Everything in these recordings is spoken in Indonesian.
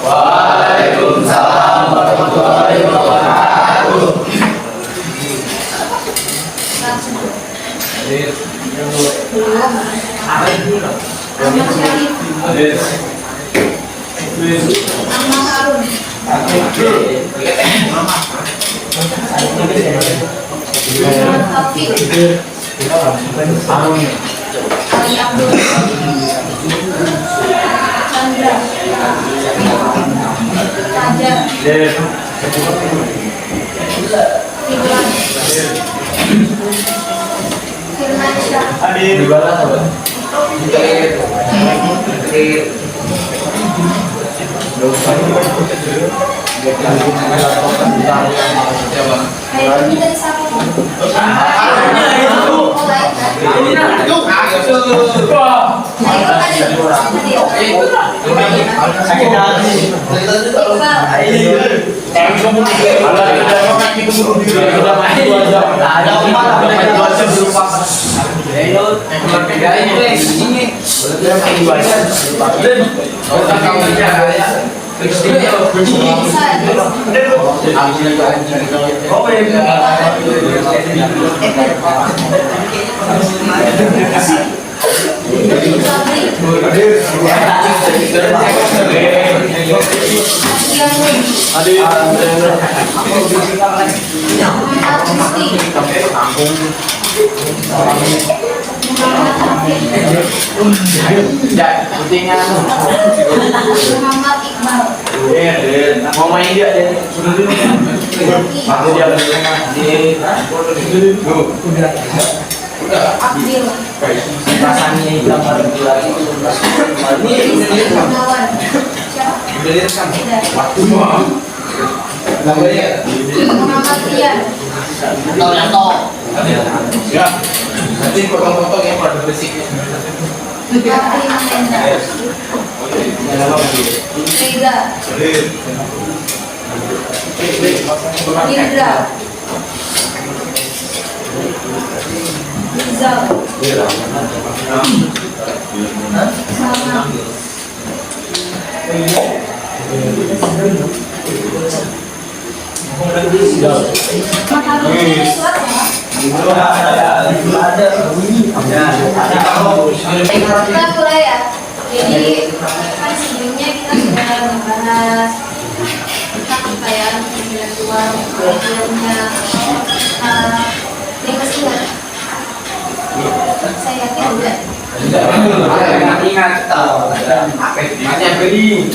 Waalaikumsalam warahmatullahi wabarakatuh. Muhammad Iqbal. Mau main dia deh. Abdil. Rasanya hilang pada bulan itu. Gunawan. Siapa? Tidak. Muhammad Rian. Ya. Nanti potong-potong yang pada bersih. Fahri Mahendra. Reza. Indra. Rizal. Salma. Makanan ini surat ya? Kita mulai ya. Jadi kan sebelumnya kita sudah membahas tentang kekayaan intelektual, filmnya. Yang masih ingat? Saya yakin enggak. Ingat tahu. Mati beli.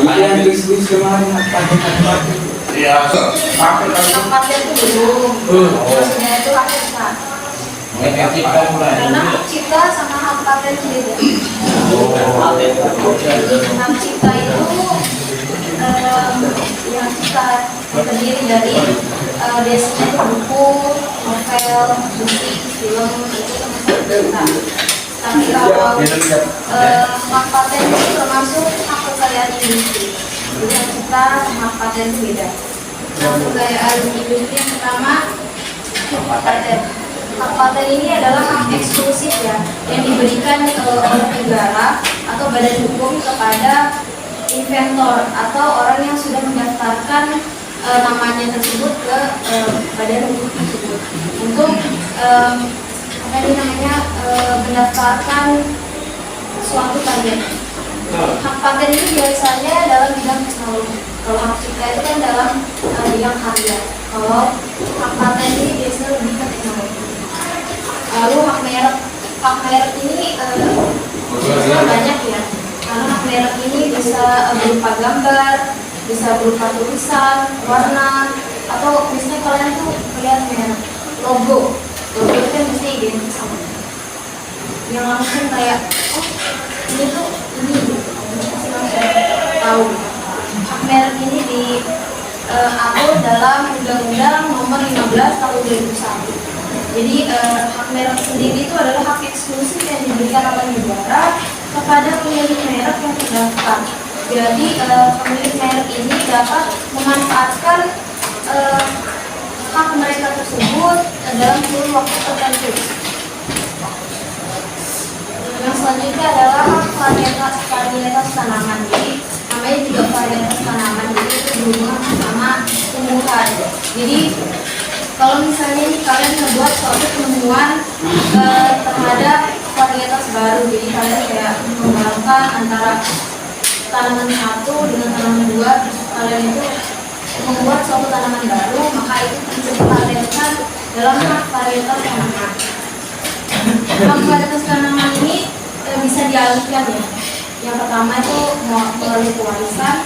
Iya, bisnis kemarin ya, tempatnya itu belum. Maksudnya itu hak cipta. Karena hak cipta sama hak paten itu beda. Hak cipta itu yang cipta terdiri dari biasanya itu buku, novel, musik, film itu termasuk cipta. Tapi kalau hak paten itu termasuk hak kekayaan industri. Jadi hak cipta sama hak paten itu beda. Hak kekayaan industri yang pertama hak paten. Hak paten ini adalah hak eksklusif ya yang diberikan oleh negara atau badan hukum kepada inventor atau orang yang sudah mendaftarkan namanya tersebut ke badan hukum tersebut untuk mendaftarkan suatu target. Hak paten itu biasanya dalam bidang teknologi. Kalau hak cipta itu kan dalam bidang karya. Kalau hak paten ini biasanya lebih ke teknologi. Lalu hak merek ini banyak ya. Karena hak merek ini bisa berupa gambar, bisa berupa tulisan, warna, atau misalnya kalian tuh lihat merek logo. Logo itu kan biasanya identik sama yang langsung kayak ini tuh ini pasti langsung tahu. Hak merek ini diatur dalam Undang-Undang Nomor 15 Tahun 2001. Jadi hak merek sendiri itu adalah hak eksklusif yang diberikan oleh negara kepada pemilik merek yang terdaftar. Jadi pemilik merek ini dapat memanfaatkan hak mereka tersebut dalam kurun waktu tertentu. Yang selanjutnya adalah hak varietas tanaman. Jadi namanya juga varietas tanaman, jadi itu berhubungan sama tumbuhan. Jadi kalau misalnya nih kalian membuat suatu penemuan terhadap varietas baru, jadi kalian kayak mengembangkan antara tanaman satu dengan tanaman dua, terus kalian itu membuat suatu tanaman baru, maka itu disebutkan dalam hak varietas tanaman. Hak varietas tanaman ini bisa dialihkan ya. Yang pertama itu melalui pewarisan,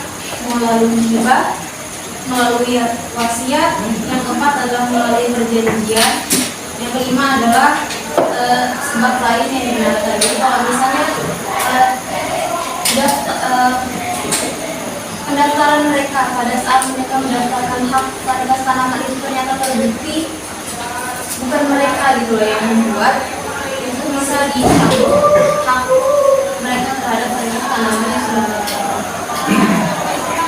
melalui hibah, melalui wasiat. Yang keempat adalah melalui perjanjian. Yang kelima adalah sebab lain yang dibenarkan. Jadi kalau misalnya pendaftaran mereka pada saat mereka mendaftarkan hak varietas tanaman itu ternyata terbukti bukan mereka gitu loh yang membuat, itu bisa dicabut hak mereka terhadap varietas tanaman yang sudah mendaftarkan.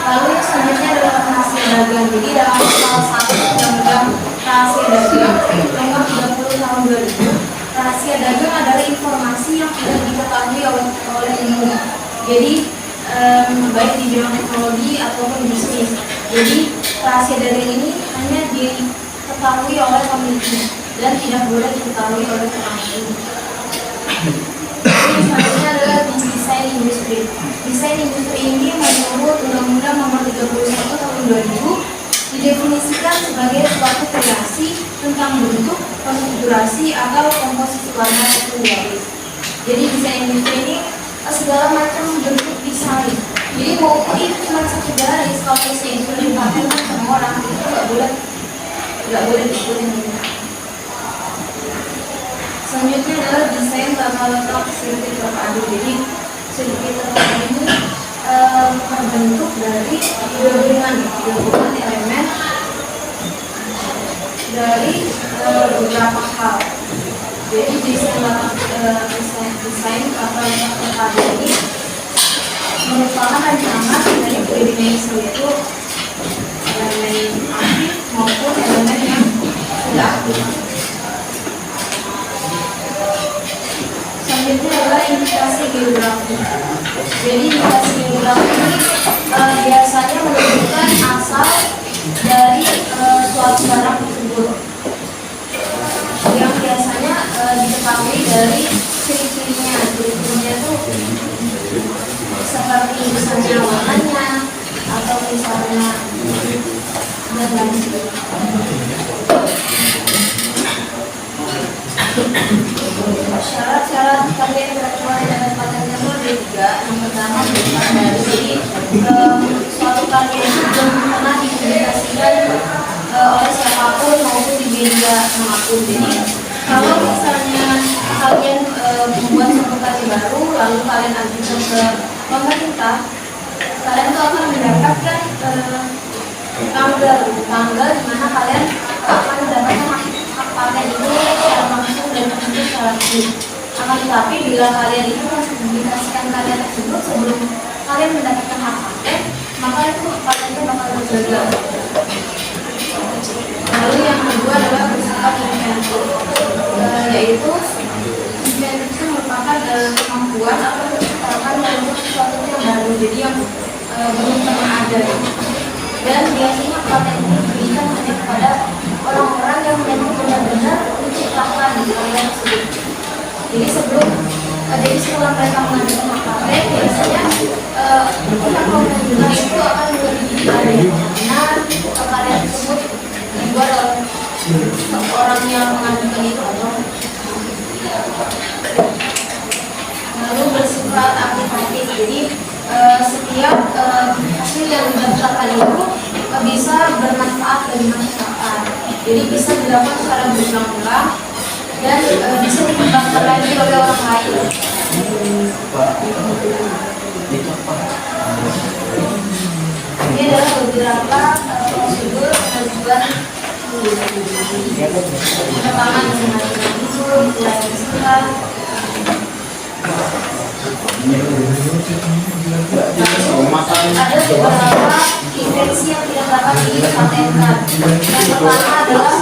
Lalu yang selanjutnya adalah rahasia dagang. Jadi dalam salah satu undang-undang rahasia dagang nomor 30 tahun 2000, rahasia dagang adalah informasi yang tidak diketahui oleh umum. Jadi baik di bidang teknologi ataupun bisnis. Jadi rahasia dagang ini hanya diketahui oleh pemiliknya dan tidak boleh diketahui oleh orang lain. Jadi selanjutnya adalah desain industri. Desain industri ini menurut Undang-Undang Nomor 31 Tahun 2000 didefinisikan sebagai suatu kreasi tentang bentuk, konfigurasi atau komposisi warna atau garis. Jadi desain industri ini segala macam bentuk desain. Jadi mau itu cuma satu garis, kalau desain itu dipakai sama orang itu nggak boleh diikutin. Selanjutnya adalah desain tata letak sirkuit terpadu. Jadi sirkuit terpadu ini terbentuk dari gabungan elemen dari beberapa hal. Jadi desain tata letak terpadu ini merupakan rancangan dari tridimensi, yaitu elemen aktif maupun elemen yang tidak aktif. Selanjutnya adalah indikasi geografi. Jadi indikasi geografi ini biasanya menunjukkan asal dari suatu barang tersebut, yang biasanya diketahui dari ciri-cirinya. Ciri-cirinya itu seperti misalnya warnanya atau misalnya dan lain syarat-syarat kalian intelektual yang dapat patennya itu ada tiga. Yang pertama berupa dari suatu karya itu belum pernah dipublikasikan oleh siapapun maupun di media manapun. Jadi kalau misalnya kalian membuat suatu karya baru lalu kalian ajukan ke pemerintah, kalian tuh akan mendapatkan tanggal di mana kalian akan mendapatkan hak paten itu secara langsung dan tentu secara resmi. Akan tetapi bila kalian itu mempublikasikan karya tersebut sebelum kalian mendapatkan hak paten, maka itu hak patennya bakal gagal. Lalu yang kedua adalah bersifat inventif, yaitu inventif itu merupakan kemampuan atau menciptakan sesuatu yang baru, jadi yang belum pernah ada. Dan biasanya paten ini diberikan hanya kepada orang-orang yang memang benar-benar menciptakan karya tersebut. Jadi setelah mereka mengajukan hak paten, biasanya pihak pemerintah itu akan menyelidiki benar karya tersebut dibuat oleh orang yang mengajukan itu atau lalu bersifat aplikatif. Jadi setiap hasil yang didaftarkan itu bisa bermanfaat bagi masyarakat. Jadi bisa dilakukan secara berulang-ulang dan bisa dikembangkan lagi oleh orang lain. Ini adalah beberapa prosedur pengajuan. Pertama dengan usul, pelajaran. Ada beberapa indeks fungsi yang tidak dapat dipatenkan. Yang pertama adalah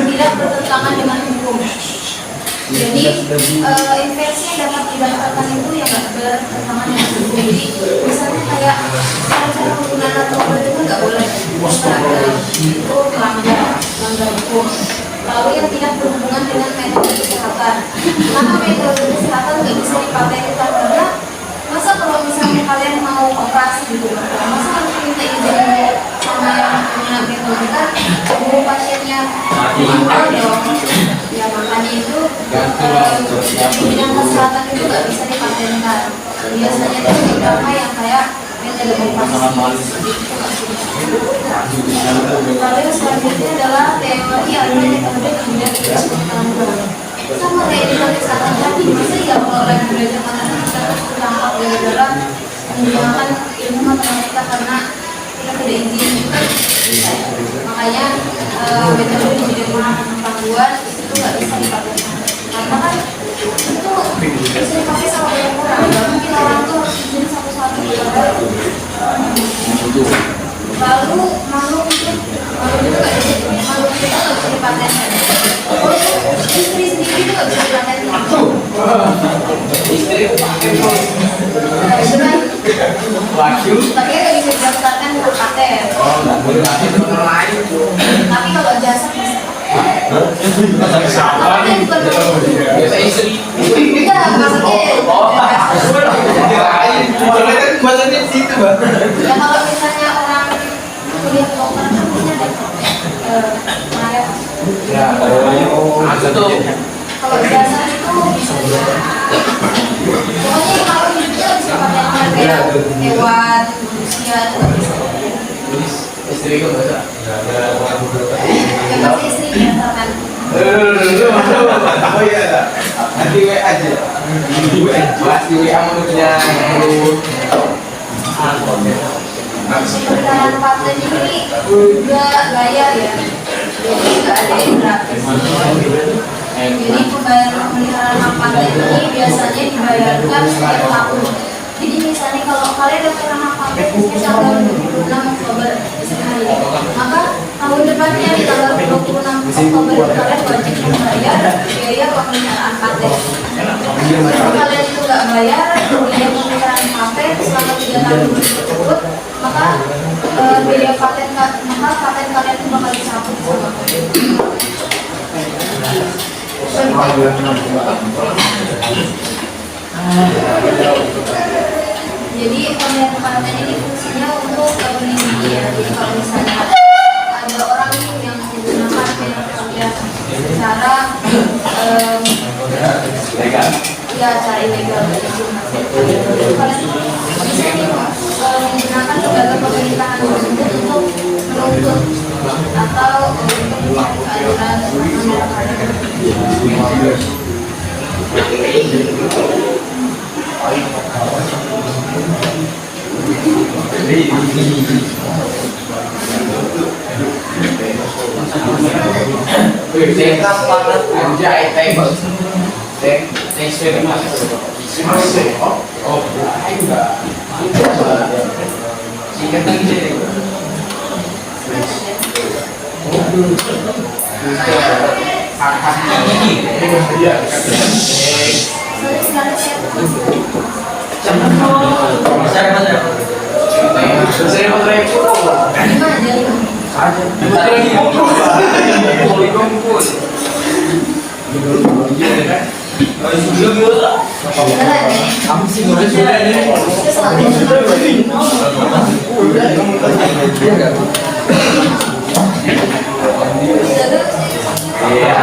tidak bertentangan dengan hukum. Jadi invensi yang dapat didaftarkan itu yang nggak bertentangan dengan hukum. Jadi misalnya kayak cara penggunaan narkoba itu kan nggak boleh, itu melanggar hukum. Lalu yang tidak berhubungan dengan metode kesehatan, karena metode kesehatan nggak bisa dipatenkan karena masa kalau misalnya kalian mau operasi gitu, masa harus minta izin sama yang punya metode kan, guru pasiennya meninggal dong. Ya makanya itu di bidang kesehatan itu nggak bisa dipatenkan. Biasanya itu beberapa yang kayak metode operasi. Lalu yang selanjutnya adalah teori atau metode kemudian sama kayak di kesehatan tadi, masa ya kalau lagi belajar matematika kita terdampak gara-gara menggunakan ilmu matematika karena kita tidak izin itu kan bisa ya. Makanya metode di bidang pengetahuan itu nggak bisa dipatenkan karena kan itu bisa dipakai sama banyak orang, nggak mungkin orang tuh harus izin satu-satu. Lalu makhluk itu nggak bisa, makhluk itu nggak bisa dipatenkan. Oh, istri sendiri itu nggak bisa dipatenkan. Istri pakai Laki tapi nggak bisa didaftarkan ke paten. oh nggak boleh ngasih ke orang lain. Tapi kalau jasa bisa. Siapa nih? Biasa istri. Enggak, maksudnya. Maksudnya kan bahasanya di situ, Bang. Ya kalau misalnya orang kuliah dokter kan punya ada Ya, ada tuh. kalau jasa itu bisa pokoknya kalau itu bisa patenkan kayak hewan, manusia itu nggak bisa. Istri gue nggak bisa. Yang pasti istri didaftarkan. Oh iya, nanti WA aja. Mas di WA menurutnya Pemerintahan paten ini juga bayar ya, jadi nggak ada yang gratis. Jadi pemeliharaan hak paten ini biasanya dibayarkan setiap tahun. Jadi misalnya kalau kalian daftar hak paten di tanggal 26 Oktober hari ini, maka tahun depannya di tanggal 26 Oktober kalian wajib membayar biaya pemeliharaan paten. Kalau kalian itu nggak bayar biaya pemeliharaan paten selama 3 tahun tersebut, maka biaya paten kalian itu bakal dicabut sama jadi pemilihan paten ini fungsinya untuk melindungi ya. Jadi kalau misalnya ada orang yang menggunakan merek kalian secara ya cara ilegal, kalian bisa nih menggunakan lembaga pemerintahan tersebut untuk menuntut atau mencari keadilan merek kalian. Saya banget anjay table. Thanks very much. Oh, enggak. Singkat lagi deh. Hak-haknya ini. Iya. Saya mau Iya.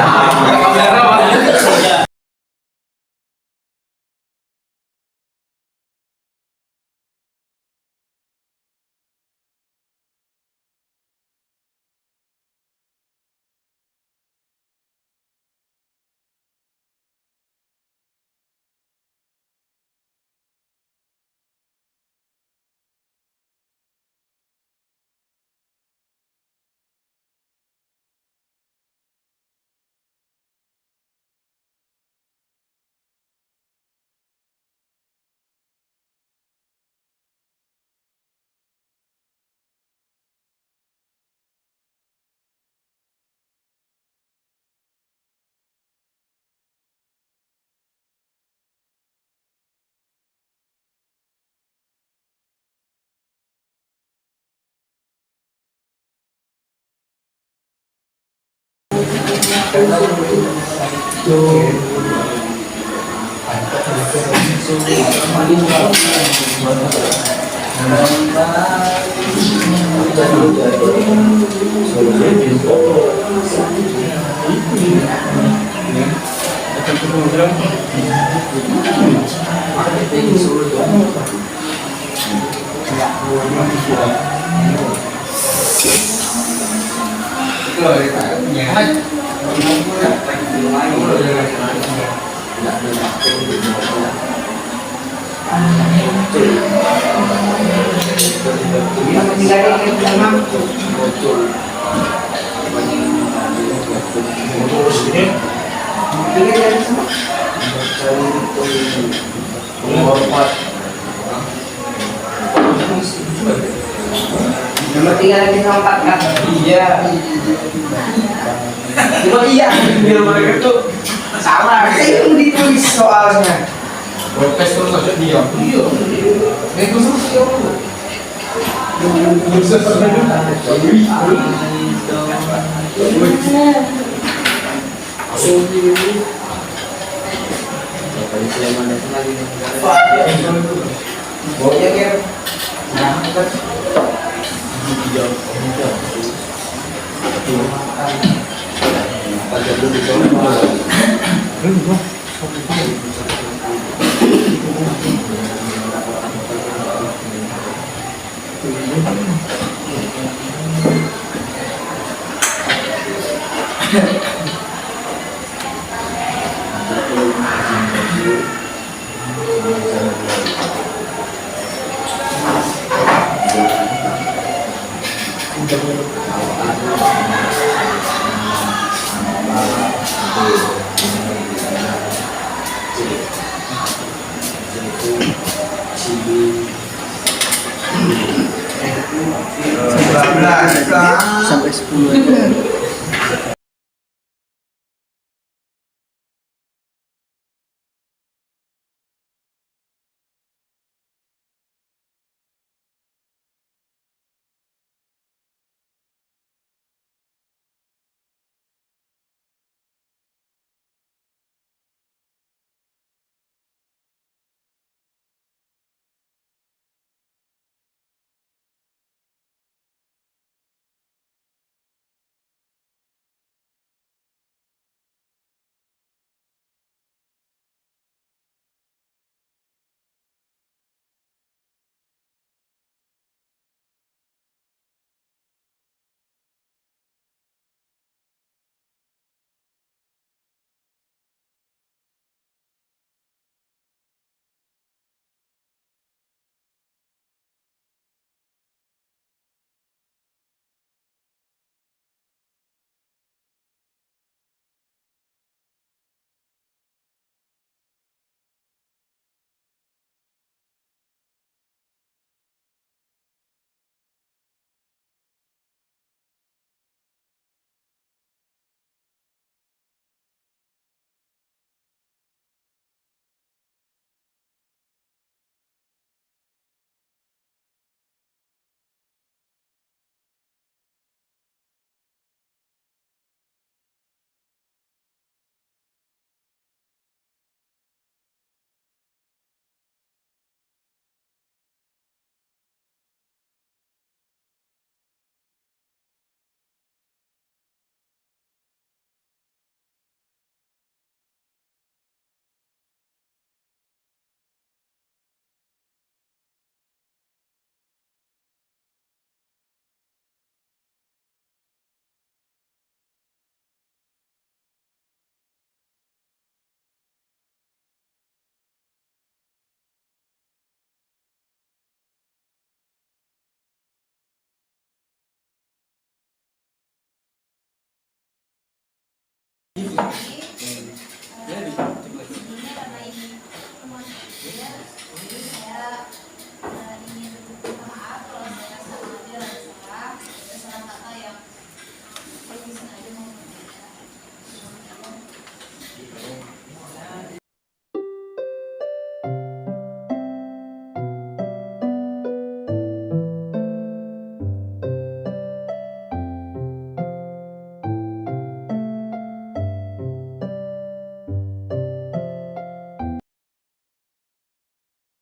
Nomor 3 lagi sama 4 kan? Iya. Cuma iya, biar mereka tuh sama. Itu ditulis soalnya. Protes terus aja diam. Iya. Itu terus ya. Baunya kayak Sampai 10 aja.